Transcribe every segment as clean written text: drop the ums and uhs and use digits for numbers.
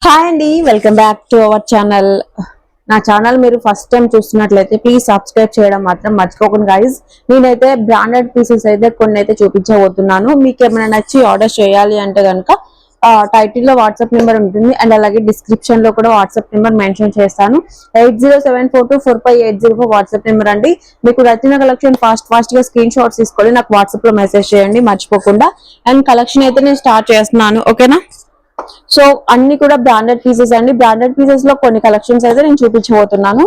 Hi అండి, welcome back to our channel. నా channel మీరు ఫస్ట్ టైం చూస్తున్నట్లయితే ప్లీజ్ సబ్స్క్రైబ్ చేయడం మాత్రం మర్చిపోకండి గైస్. నేనైతే బ్రాండెడ్ పీసెస్ అయితే కొన్ని అయితే చూపించబోతున్నాను. మీకు ఏమైనా నచ్చి ఆర్డర్ చేయాలి అంటే కనుక టైటిల్ లో వాట్సాప్ నెంబర్ ఉంటుంది అండ్ అలాగే డిస్క్రిప్షన్ లో కూడా వాట్సాప్ నెంబర్ మెన్షన్ చేస్తాను. 8074245804 వాట్సాప్ నెంబర్ అండి. మీకు నచ్చిన కలెక్షన్ ఫాస్ట్ గా స్క్రీన్ షాట్స్ తీసుకొని నాకు వాట్సాప్ లో మెసేజ్ చేయండి మర్చిపోకుండా. అండ్ కలెక్షన్ అయితే నేను స్టార్ట్ చేస్తున్నాను, ఓకేనా. సో అన్ని కూడా బ్రాండెడ్ పీసెస్ అండి. బ్రాండెడ్ పీసెస్ లో కొన్ని కలెక్షన్స్ అయితే నేను చూపించబోతున్నాను.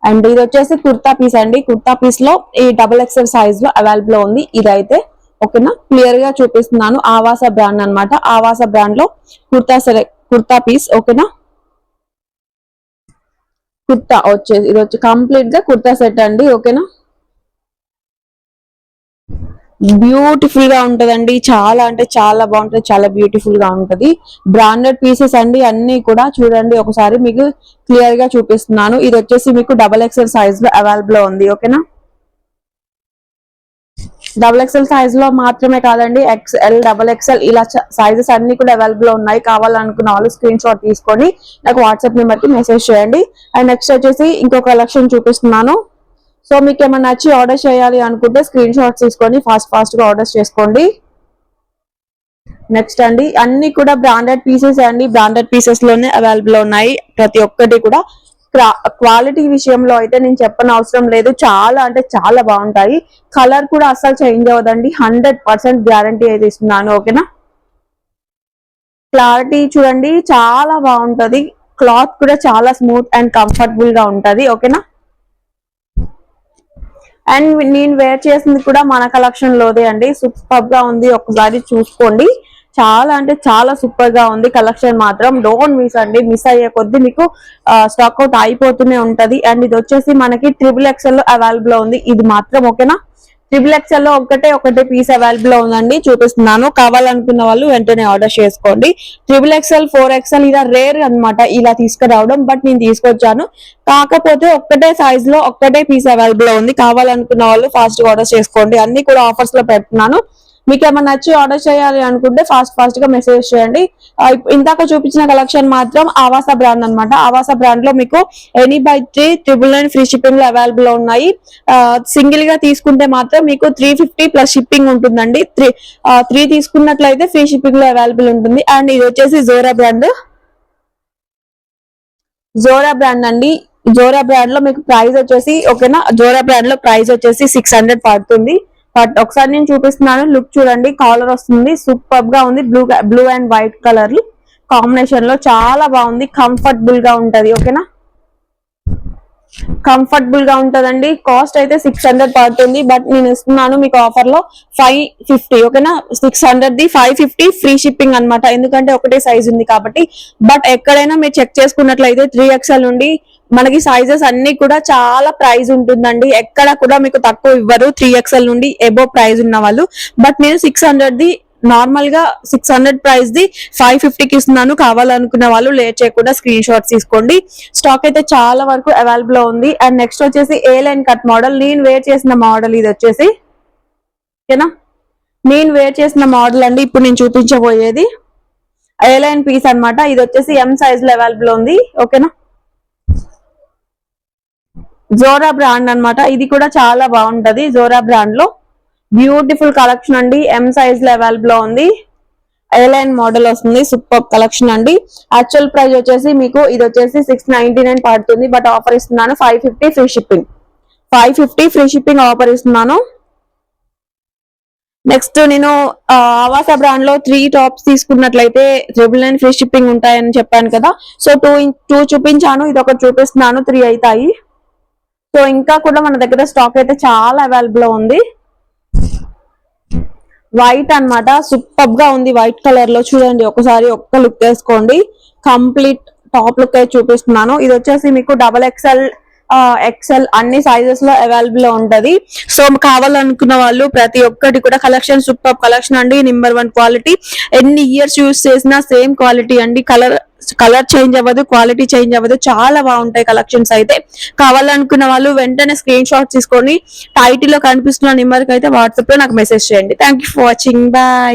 అండ్ ఇది వచ్చేసి కుర్తా పీస్ అండి. కుర్తా పీస్ లో ఈ XXL సైజ్ లో అవైలబుల్ ఉంది ఇదైతే, ఓకేనా. క్లియర్ గా చూపిస్తున్నాను. ఆవాస బ్రాండ్ అన్నమాట. ఆవాస బ్రాండ్ లో కుర్తా పీస్, ఓకేనా. కుర్తా వచ్చేసి ఇది వచ్చి కంప్లీట్ గా కుర్తా సెట్ అండి, ఓకేనా. బ్యూటిఫుల్ గా ఉంటదండి. చాలా అంటే చాలా బాగుంటది, చాలా బ్యూటిఫుల్ గా ఉంటది. బ్రాండెడ్ పీసెస్ అండి అన్ని కూడా. చూడండి ఒకసారి మీకు క్లియర్ గా చూపిస్తున్నాను. ఇది వచ్చేసి మీకు XXL సైజ్ లో అవైలబుల్ ఉంది, ఓకేనా. XXL సైజ్ లో మాత్రమే కాదండి, XL, XXL ఇలా సైజెస్ అన్ని కూడా అవైలబుల్ ఉన్నాయి. కావాలనుకున్న వాళ్ళు స్క్రీన్ షాట్ తీసుకొని నాకు వాట్సాప్ నెంబర్ కి మెసేజ్ చేయండి. అండ్ నెక్స్ట్ వచ్చేసి ఇంకొక కలెక్షన్ చూపిస్తున్నాను. సో మీకు ఏమైనా నచ్చి ఆర్డర్ చేయాలి అనుకుంటే స్క్రీన్ షాట్స్ తీసుకొని ఫాస్ట్ గా ఆర్డర్స్ చేసుకోండి. నెక్స్ట్ అండి అన్ని కూడా బ్రాండెడ్ పీసెస్ అండి. బ్రాండెడ్ పీసెస్ లోనే అవైలబుల్ ఉన్నాయి ప్రతి ఒక్కటి కూడా. క్వాలిటీ విషయంలో అయితే నేను చెప్పని అవసరం లేదు, చాలా అంటే చాలా బాగుంటాయి. కలర్ కూడా అస్సలు చేంజ్ అవ్వదండి. 100% గ్యారంటీ అయితే ఇస్తున్నాను, ఓకేనా. క్లారిటీ చూడండి చాలా బాగుంటది. క్లాత్ కూడా చాలా స్మూత్ అండ్ కంఫర్టబుల్ గా ఉంటది, ఓకేనా. అండ్ నేను వేర్ చేసింది కూడా మన కలెక్షన్ లోదే అండి. సూపర్ గా ఉంది, ఒకసారి చూసుకోండి. చాలా అంటే చాలా సూపర్ గా ఉంది కలెక్షన్ మాత్రం. డోంట్ మిస్ అండి. మిస్ అయ్యే కొద్ది మీకు స్టాక్ అవుట్ అయిపోతూనే ఉంటది. అండ్ ఇది వచ్చేసి మనకి XXL లో అవైలబుల్ ఉంది ఇది మాత్రం, ఓకేనా. XXL లో ఒకటే పీస్ అవైలబుల్ ఉందండి, చూపిస్తున్నాను. కావాలనుకున్న వాళ్ళు వెంటనే ఆర్డర్ చేసుకోండి. XXL, 4XL ఇలా రేర్ అనమాట ఇలా తీసుకురావడం, బట్ నేను తీసుకొచ్చాను. కాకపోతే ఒక్కటే సైజ్ లో ఒక్కటే పీస్ అవైలబుల్ ఉంది. కావాలనుకున్న వాళ్ళు ఫాస్ట్ గా ఆర్డర్ చేసుకోండి. అన్ని కూడా ఆఫర్స్ లో పెడుతున్నాను. మీకు ఏమైనా నచ్చి ఆర్డర్ చేయాలి అనుకుంటే ఫాస్ట్ గా మెసేజ్ చేయండి. ఇందాక చూపించిన కలెక్షన్ మాత్రం ఆవాస బ్రాండ్ అనమాట. ఆవాస బ్రాండ్ లో మీకు ఎనీ బై 3 999 ఫ్రీ షిప్పింగ్ లో అవైలబుల్ ఉన్నాయి. సింగిల్ గా తీసుకుంటే మాత్రం మీకు 350 ప్లస్ షిప్పింగ్ ఉంటుందండి. 3 తీసుకున్నట్లయితే ఫ్రీ షిప్పింగ్ లో అవైలబుల్ ఉంటుంది. అండ్ ఇది వచ్చేసి జోరా బ్రాండ్ అండి. జోరా బ్రాండ్ లో మీకు ప్రైస్ వచ్చేసి, ఓకేనా. జోరా బ్రాండ్ లో ప్రైస్ వచ్చేసి 600 పడుతుంది. బట్ ఒకసారి నేను చూపిస్తున్నాను, లుక్ చూడండి. కాలర్ వస్తుంది, సూపర్ గా ఉంది. Blue and white colour combination లో చాలా బాగుంది. కంఫర్టబుల్ గా ఉంటది, ఓకేనా. కంఫర్టబుల్ గా ఉంటదండి. కాస్ట్ అయితే 600 పడుతుంది, బట్ నేను ఇస్తున్నాను మీకు ఆఫర్ లో 550, ఓకేనా. 600 ది 550 ఫ్రీ షిప్పింగ్ అనమాట, ఎందుకంటే ఒకటే సైజ్ ఉంది కాబట్టి. బట్ ఎక్కడైనా మీరు చెక్ చేసుకున్నట్లయితే 3XL నుండి మనకి సైజెస్ అన్ని కూడా చాలా ప్రైస్ ఉంటుందండి. ఎక్కడ కూడా మీకు తక్కువ ఇవ్వరు 3XL నుండి ఎబో ప్రైస్ ఉన్న వాళ్ళు. బట్ నేను 600 ది నార్మల్ గా 600 ప్రైస్ ది 550కి ఇస్తున్నాను. కావాలనుకున్న వాళ్ళు లేట్ చేయకుండా స్క్రీన్ షాట్స్ తీసుకోండి. స్టాక్ అయితే చాలా వరకు అవైలబుల్ ఉంది. అండ్ నెక్స్ట్ వచ్చేసి ఏ లైన్ కట్ మోడల్. నేను వేర్ చేసిన మోడల్ ఇది వచ్చేసి, ఓకేనా. నేను వేర్ చేసిన మోడల్ అండి ఇప్పుడు నేను చూపించబోయేది. ఏ లైన్ పీస్ అనమాట. ఇది వచ్చేసి M సైజ్ లో అవైలబుల్ ఉంది, ఓకేనా. జోరా బ్రాండ్ అనమాట. ఇది కూడా చాలా బాగుంటది. జోరా బ్రాండ్ లో బ్యూటిఫుల్ కలెక్షన్ అండి. M సైజ్ లో అవైలబుల్ ఉంది. ఏ లైన్ మోడల్ వస్తుంది. సూపర్ కలెక్షన్ అండి. యాక్చువల్ ప్రైస్ వచ్చేసి మీకు ఇది వచ్చేసి 699 పడుతుంది, బట్ ఆఫర్ ఇస్తున్నాను 550 free shipping. 550 free shipping offer ఇస్తున్నాను. నెక్స్ట్ నేను ఆవాస బ్రాండ్ లో 3 టాప్స్ తీసుకున్నట్లయితే 999 ఫ్రీ షిప్పింగ్ ఉంటాయని చెప్పాను కదా. సో 2 చూపించాను, ఇది ఒకటి చూపిస్తున్నాను, 3 అవుతాయి. సో ఇంకా కూడా మన దగ్గర స్టాక్ అయితే చాలా అవైలబుల్ ఉంది. వైట్ అన్నమాట. సూపర్ గా ఉంది వైట్ కలర్ లో. చూడండి ఒకసారి ఒక్క లుక్ వేసుకోండి. కంప్లీట్ టాప్ లుక్ అయితే చూపిస్తున్నాను. ఇది వచ్చేసి మీకు XXL, XL అన్ని సైజెస్ లో అవైలబుల్ ఉంటది. సో కావాలనుకున్న వాళ్ళు ప్రతి ఒక్కటి కూడా కలెక్షన్ సూపర్ కలెక్షన్ అండి. Number 1 quality. ఎన్ని ఇయర్స్ యూజ్ చేసినా సేమ్ క్వాలిటీ అండి. కలర్ చేంజ్ అవ్వదు, క్వాలిటీ చేంజ్ అవ్వదు. చాలా బాగుంటాయి కలెక్షన్స్ అయితే. కావాలనుకున్న వాళ్ళు వెంటనే స్క్రీన్ షాట్ తీసుకొని టైటిల్ లో కనిపిస్తున్న నెంబర్ కి అయితే వాట్సాప్ లో నాకు మెసేజ్ చేయండి. Thank you for watching. Bye.